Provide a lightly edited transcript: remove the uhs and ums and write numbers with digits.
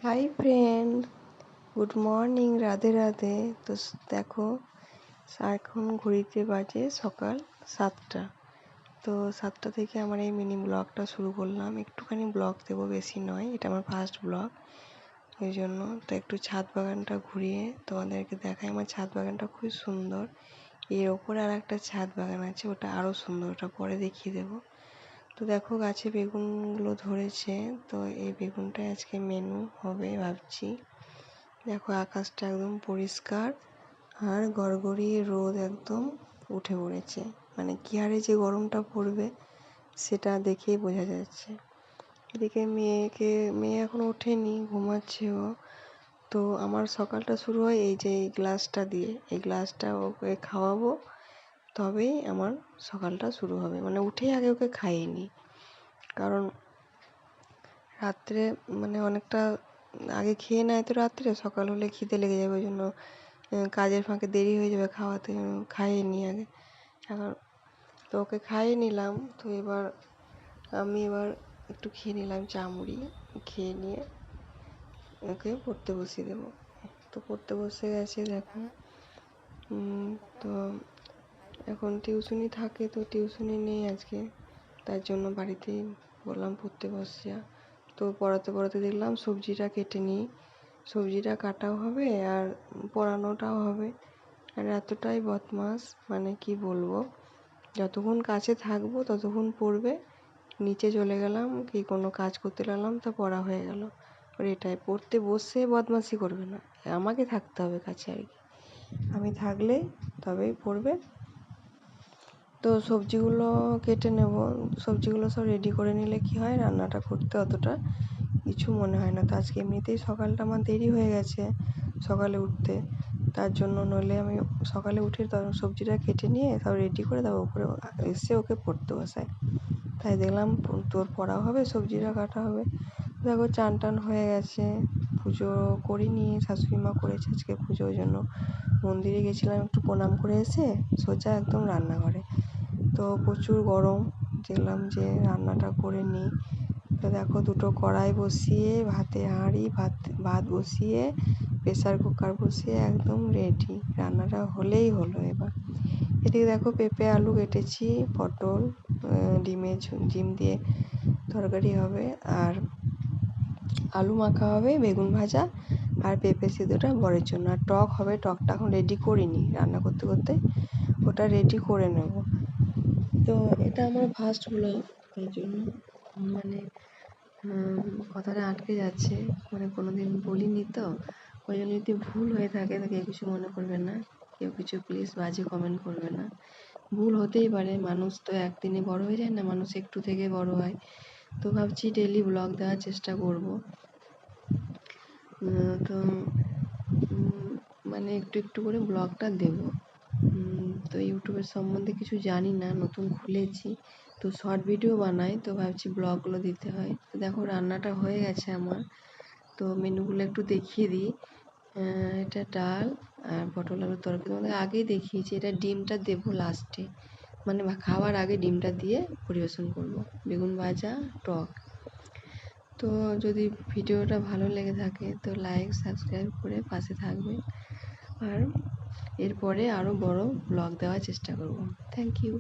Hi friend, good morning, Radhe Radhe. তো দেখো, এখন ঘড়িতে বাজে সকাল 7টা। তো 7টা থেকে আমার এই মিনি ব্লগটা শুরু করলাম। একটুখানি ব্লগ দেবো, বেশি নয়, এটা আমার ফার্স্ট ব্লগ। ওই জন্য তো একটু ছাদ বাগানটা ঘুরিয়ে তোমাদেরকে দেখাই। আমার ছাদ বাগানটা খুব সুন্দর। এর ওপরে আর একটা ছাদ বাগান আছে, ওটা আরও সুন্দর, ওটা পরে দেখিয়ে দেবো। তো দেখো, গাছে বেগুনগুলো ধরেছে। তো এই বেগুনটাই আজকে মেনু হবে ভাবছি। দেখো, আকাশটা একদম পরিষ্কার আর গড়গড়িয়ে রোদ একদম উঠে পড়েছে। মানে কি হারে যে গরমটা পড়বে সেটা দেখেই বোঝা যাচ্ছে। এদিকে মেয়ে এখন ওঠেনি, ঘুমাচ্ছে ও। তো আমার সকালটা শুরু হয় এই যে এই গ্লাসটা দিয়ে। এই গ্লাসটা ওকে খাওয়াবো, তবেই আমার সকালটা শুরু হবে। মানে উঠেই আগে ওকে খাইয়ে নিই, কারণ রাত্রে মানে অনেকটা আগে খেয়ে নেয় তো রাত্রে, সকাল হলে খিদে লেগে যাবে। ওই জন্য কাজের ফাঁকে দেরি হয়ে যাবে খাওয়াতে, খাইয়ে নিই আগে। এখন তো ওকে খাইয়ে নিলাম। তো আমি একটু খেয়ে নিলাম চা মুড়ি। খেয়ে নিয়ে ওকে পড়তে বসিয়ে দেবো। তো পড়তে বসে গেছে দেখো। তো এখন টিউশনি থাকে, তো টিউশনি নেই আজকে, তার জন্য বাড়িতেই বললাম পড়তে বসিয়া। তো পড়াতে পড়াতে দেখলাম সবজিটা কেটে নিই। সবজিটা কাটাও হবে আর পড়ানোটাও হবে। আর এতটাই বদমাস, মানে কি বলবো, যতক্ষণ কাছে থাকবো ততক্ষণ পড়বে। নিচে চলে গেলাম কি কোনো কাজ করতে লাগলাম, তো পড়া হয়ে গেল। আর এটাই, পড়তে বসে বদমাশি করবে না, আমাকে থাকতে হবে কাছে আর কি। আমি থাকলেই তবেই পড়বে। তো সবজিগুলো কেটে নেব। সবজিগুলো সব রেডি করে নিলে কি হয়, রান্নাটা করতে অতটা কিছু মনে হয় না। তো আজকে এমনিতেই সকালটা আমার দেরি হয়ে গেছে সকালে উঠতে, তার জন্য নইলে আমি সকালে উঠে সবজিটা কেটে নিয়ে সব রেডি করে তারপর উপরে এসে ওকে পড়তে বসাই। তাই দেখলাম তোর পড়া হবে, সবজিটা কাটা হবে। দেখো, চান টান হয়ে গেছে, পুজো করিনি, শাশুড়ি মা করেছে আজকে পুজো। ওই জন্য মন্দিরে গেছিলাম, একটু প্রণাম করে এসে সোজা একদম রান্নাঘরে। তো প্রচুর গরম, দেখলাম যে রান্নাটা করে নিই। তো দেখো, দুটো কড়াই বসিয়ে, ভাতের হাঁড়ি, ভাত বসিয়ে, প্রেসার কুকার বসিয়ে একদম রেডি। রান্নাটা হলেই হলো এবার। এদিকে দেখো, পেঁপে আলু কেটেছি, পটল, ডিম দিয়ে তরকারি হবে, আর আলু মাখা হবে, বেগুন ভাজা, আর পেঁপে সিদ্ধটা বরের জন্য। আর টক হবে, টকটা এখন রেডি করিনি, রান্না করতে করতে ওটা রেডি করে নেব। তো এটা আমার ফার্স্ট ব্লগ, তাই জন্য মানে কথাটা আটকে যাচ্ছে, মানে কোনোদিন বলিনি তো। ওই জন্য যদি ভুল হয়ে থাকে তো কেউ কিছু মনে করবে না, কেউ কিছু প্লিজ বাজে কমেন্ট করবে না। ভুল হতেই পারে, মানুষ তো একদিনে বড় হয়ে যায় না, মানুষ একটু থেকে বড় হয়। তো ভাবছি ডেলি ব্লগ দেওয়ার চেষ্টা করব। তো মানে একটু একটু করে ব্লগটা দেব। তো ইউটিউবের সম্বন্ধে কিছু জানি না, নতুন খুলেছি, তো শর্ট ভিডিও বানাই, তো ভাবছি ব্লগগুলো দিতে হয়। তো দেখো, রান্নাটা হয়ে গেছে আমার। তো মেনুগুলো একটু দেখিয়ে দিই। এটা ডাল আর পটল আলুর তরকারি, তোমাদের আগেই দেখিয়েছি। এটা ডিমটা দেবো লাস্টে, মানে খাওয়ার আগে ডিমটা দিয়ে পরিবেশন করব। বেগুন ভাজা, টক। তো যদি ভিডিওটা ভালো লেগে থাকে তো লাইক সাবস্ক্রাইব করে পাশে থাকবে। আর এরপরে আরও বড় ব্লগ দেওয়ার চেষ্টা করব। Thank you.